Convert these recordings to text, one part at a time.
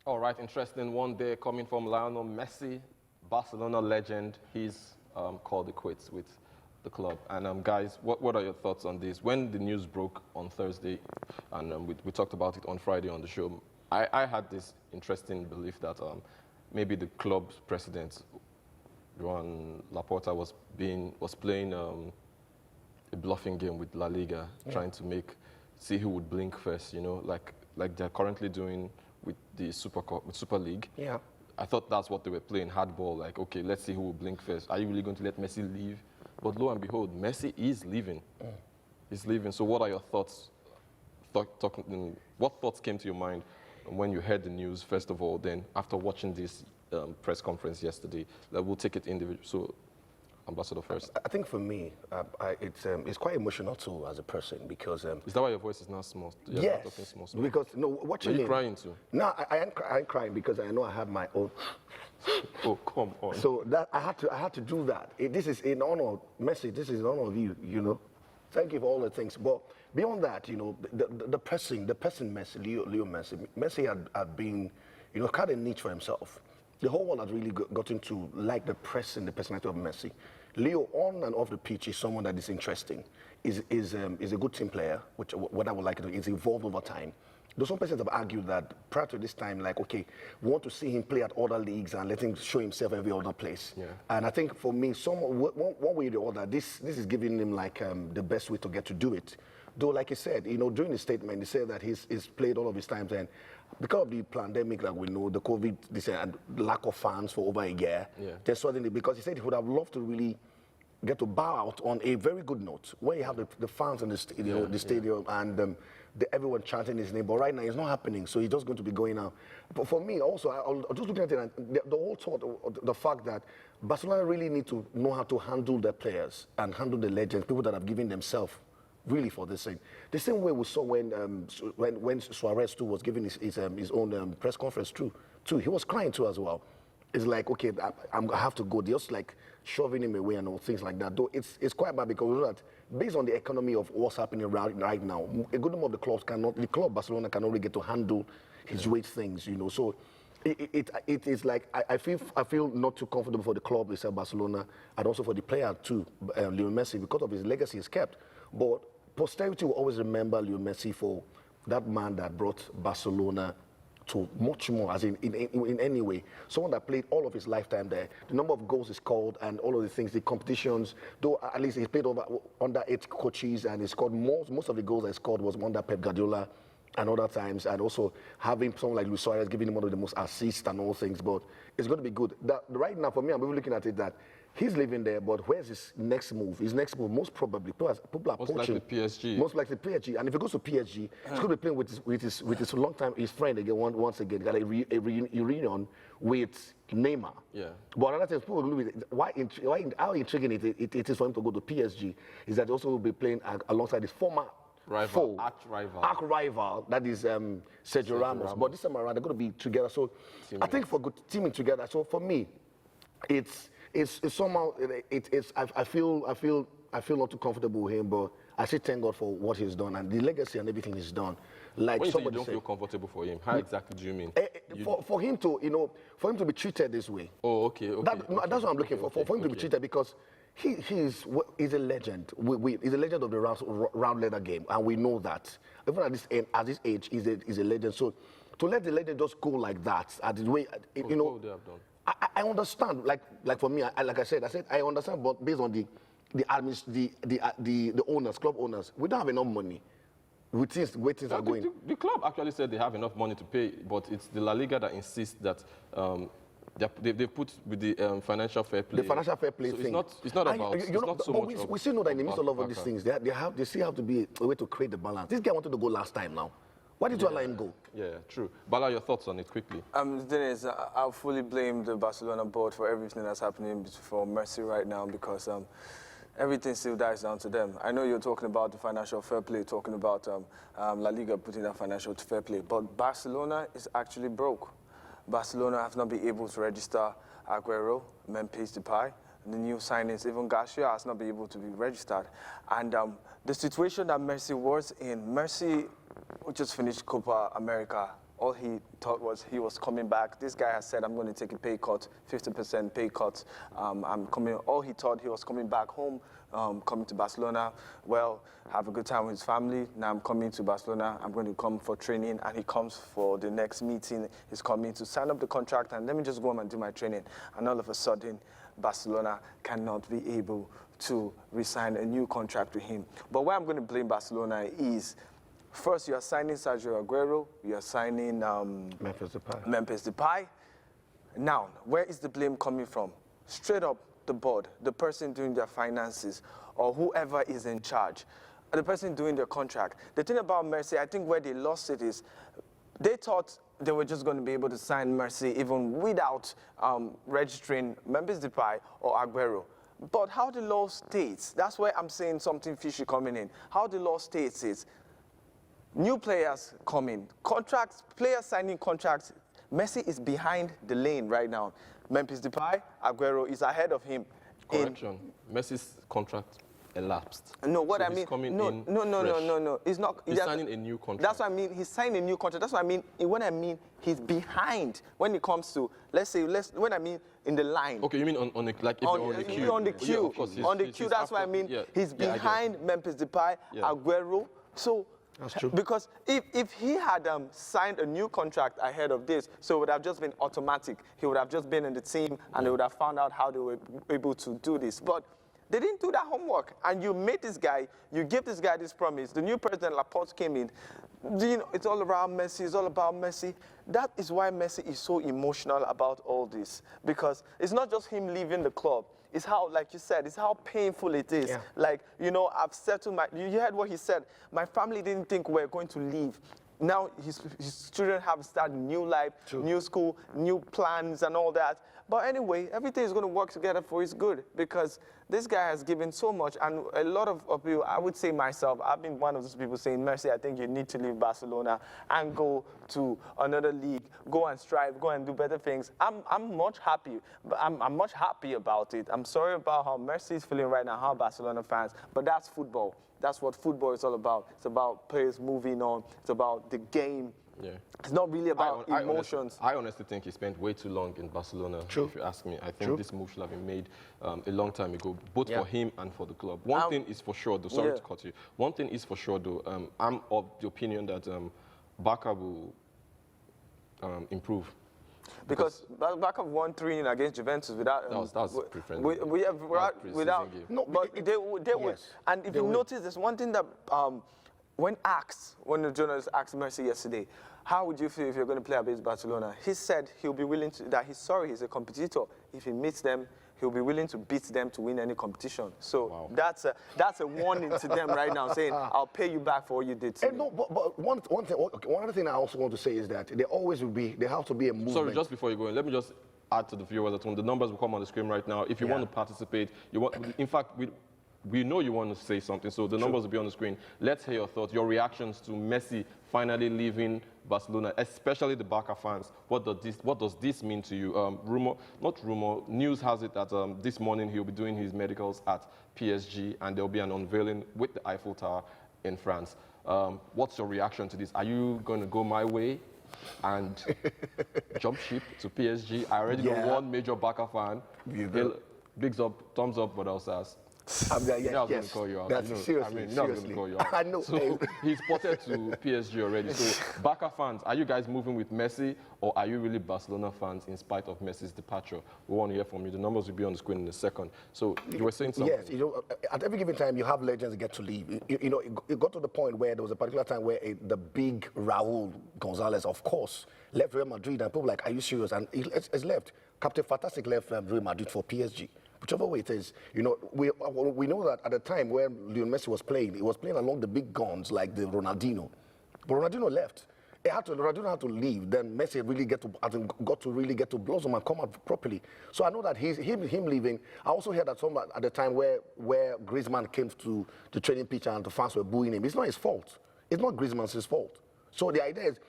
All right, interesting one day coming from Lionel Messi, Barcelona legend. He's called it quits with the club. And guys, what are your thoughts on this? When the news broke on Thursday, and we talked about it on Friday on the show, I had this interesting belief that maybe the club's president, Joan Laporta, was playing a bluffing game with La Liga, trying to see who would blink first. You know, like they're currently doing with the Super League. Yeah. I thought that's what they were playing, hardball. Like, okay, let's see who will blink first. Are you really going to let Messi leave? But lo and behold, Messi is leaving. He's leaving. So what are your thoughts? What thoughts came to your mind when you heard the news, first of all, then after watching this press conference yesterday? We'll take it individually. So, Ambassador first. I think for me, it's quite emotional too as a person because. Is that why your voice is not small? You're yes. Not talking small. Because no, what you Are you mean? crying too? No, I ain't crying because I know I have my own. Oh, come on. So that I had to do that. This is in honor of Messi. This is in honor of you. You know, thank you for all the things. But beyond that, you know, the person Messi, Leo Messi. Messi had been, you know, kind of niche for himself. The whole world has really gotten to like the personality of Messi. Leo, on and off the pitch, is someone that is interesting. Is a good team player, which what I would like to do is evolved over time. Though some persons have argued that prior to this time, like, okay, we want to see him play at other leagues and let him show himself every other place. Yeah. And I think for me, one way or the other, this is giving him like the best way to get to do it. Though, like he said, you know, during the statement, he said that he's played all of his times, and because of the pandemic, like we know, the COVID, this and lack of fans for over a year, there's suddenly, because he said he would have loved to really get to bow out on a very good note, where you have the fans in the stadium and everyone chanting his name. But right now, it's not happening, so he's just going to be going out. But for me, also, I'm just looking at it, and the whole thought, the fact that Barcelona really need to know how to handle their players and handle the legends, people that have given themselves really for this thing. The same way we saw when Suarez too was giving his own press conference too. He was crying too as well. It's like, okay, I have to go. They're just like shoving him away and all things like that. Though it's quite bad because we know that based on the economy of what's happening right now, a good number of the clubs the club Barcelona cannot really get to handle his weight things, you know. So it is like I feel not too comfortable for the club itself, Barcelona, and also for the player too, Lionel Messi, because of his legacy is kept. But posterity will always remember Lionel Messi for that man that brought Barcelona to much more, as in any way. Someone that played all of his lifetime there. The number of goals he scored and all of the things, the competitions, though at least he played under 8 coaches and he scored most of the goals he scored was under Pep Guardiola and other times, and also having someone like Luis Suarez giving him one of the most assists and all things. But it's going to be good. Right now, for me, I'm really looking at it that he's living there, but where's his next move? His next move, most probably, people are most poaching. likely PSG. Most likely PSG. And if he goes to PSG, he's going to be playing with his long time, his friend again, once again, got a reunion with Neymar. Yeah. But another thing, people will how intriguing it is for him to go to PSG is that he also will be playing alongside his former foe, arch rival, that is Sergio Ramos. But this time around, they're going to be together. So I think for good teaming together. So for me, it's somehow I feel not too comfortable with him, but I still thank God for what he's done and the legacy and everything he's done. Like when you somebody don't feel comfortable for him, how exactly do you mean? For him to be treated this way. Oh, okay. That's what I'm looking for. For him to be treated, because he's a legend. He's a legend of the round leather game, and we know that. Even at this age, he's a legend. So to let the legend just go like that, at the way, you know. What they have done? I understand. Like for me, like I said, I understand, but based on the owners, club owners, we don't have enough money. Where things are going. The club actually said they have enough money to pay, but it's the La Liga that insists that they put with the financial fair play. The financial fair play so thing. It's not about. It's not so much. We still know that in the midst of all of these things, there still have to be a way to create the balance. This guy wanted to go last time now. Why did you allow him go? Yeah, true. Bala, your thoughts on it quickly. The thing is, I'll fully blame the Barcelona board for everything that's happening for Messi right now, because everything still dies down to them. I know you're talking about the financial fair play, talking about La Liga putting that financial fair play, but Barcelona is actually broke. Barcelona have not been able to register Aguero, Memphis Depay, the new signings, even Garcia has not been able to be registered. And the situation that Messi was in, Messi just finished Copa America all he thought was he was coming back. This guy has said, I'm going to take a pay cut, 50% pay cut. I'm coming. All he thought he was coming back home, coming to Barcelona. Well, have a good time with his family. Now I'm coming to Barcelona. I'm going to come for training, and he comes for the next meeting. He's coming to sign up the contract, and let me just go home and do my training. And all of a sudden, Barcelona cannot be able to re-sign a new contract with him. But where I'm going to blame Barcelona is, first, you are signing Sergio Aguero, you are signing Memphis Depay. Now, where is the blame coming from? Straight up the board, the person doing their finances, or whoever is in charge, the person doing their contract. The thing about Messi, I think where they lost it is, they thought they were just going to be able to sign Messi even without registering Memphis Depay or Aguero. But how the law states, that's where I'm saying something fishy coming in. How the law states is, new players come in, contracts, players signing contracts. Messi is behind the lane right now. Memphis Depay, Aguero is ahead of him. Correction. Messi's contract elapsed. No, what so I mean, no. It's not. He's signing a new contract. That's what I mean. He's signing a new contract. That's what I mean. When I mean he's behind when it comes to, when I mean in the line. Okay, you mean on the, like if on, you're on the queue? on the queue. Yeah, of course, on the queue. That's what I mean. Yeah, he's behind Memphis Depay, Aguero. So. That's true. Because if he had signed a new contract ahead of this, so it would have just been automatic. He would have just been in the team, and they would have found out how they were able to do this. But they didn't do that homework. And you made this guy, you give this guy this promise. The new president, Laporte, came in. You know, it's all around Messi. It's all about Messi. That is why Messi is so emotional about all this. Because it's not just him leaving the club. It's how, like you said, it's how painful it is. Yeah. Like, you know, I've settled you heard what he said. My family didn't think we were going to leave. Now his children have started new life, new school, new plans and all that. But anyway, everything is going to work together for his good, because this guy has given so much. And a lot of people, I would say myself, I've been one of those people saying, Messi, I think you need to leave Barcelona and go to another league, go and strive, go and do better things. I'm much happy. I'm much happy about it. I'm sorry about how Messi is feeling right now, how Barcelona fans, but that's football. That's what football is all about. It's about players moving on. It's about the game. Yeah. It's not really about emotions. I honestly think he spent way too long in Barcelona, if you ask me. I think this move should have been made a long time ago, both for him and for the club. One thing is for sure, though, sorry to cut you. One thing is for sure, though, I'm of the opinion that Barca will improve. Because Barca won 3-0 against Juventus without... that was preferred. Without... No, but they would. And if you notice, there's one thing that... when the journalist asked Messi yesterday, how would you feel if you're going to play against Barcelona? He said he'll be willing to, that he's sorry, he's a competitor. If he meets them, he'll be willing to beat them to win any competition. So that's a warning to them right now, saying, I'll pay you back for what you did to me. No, but one other thing I also want to say is that there has to be a movement. Sorry, just before you go in, let me just add to the viewers at home. The numbers will come on the screen right now. If you want to participate, in fact, we know you want to say something, so the numbers will be on the screen. Let's hear your thoughts, your reactions to Messi finally leaving Barcelona, especially the Barca fans. What does this mean to you? News has it that this morning he'll be doing his medicals at PSG, and there'll be an unveiling with the Eiffel Tower in France. What's your reaction to this? Are you going to go my way and jump ship to PSG? I already know one major Barca fan. Bigs up, thumbs up, what else else? I'm going to call you out. Seriously. I know. So he's spotted to PSG already. So Barca fans, are you guys moving with Messi, or are you really Barcelona fans in spite of Messi's departure? We want to hear from you. The numbers will be on the screen in a second. So you were saying something. Yes, at every given time you have legends get to leave. It got to the point where there was a particular time where the big Raúl González, of course, left Real Madrid, and people were like, are you serious? And he's left. Captain Fantastic left Real Madrid for PSG. Whichever way it is, we know that at the time when Lionel Messi was playing, he was playing along the big guns like the Ronaldinho. But Ronaldinho left. Ronaldinho had to leave. Then Messi really got to blossom and come out properly. So I know that him leaving. I also heard that at the time where Griezmann came to the training pitch and the fans were booing him. It's not his fault. It's not Griezmann's fault. So the idea is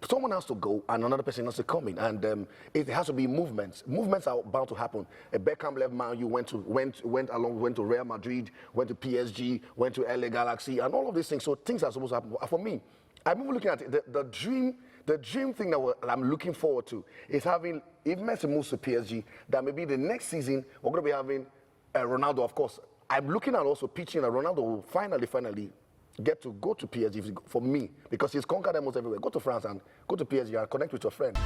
someone has to go and another person has to come in, and it has to be movements. Movements are bound to happen. A Beckham left Man U, went to Real Madrid, went to PSG, went to LA Galaxy, and all of these things. So things are supposed to happen. For me, I'm even looking at it, the dream thing that I'm looking forward to is having, if Messi moves to PSG, that maybe the next season we're going to be having Ronaldo, of course. I'm looking at also pitching that Ronaldo will finally get to go to PSG for me, because he's conquered almost everywhere. Go to France and go to PSG and connect with your friend.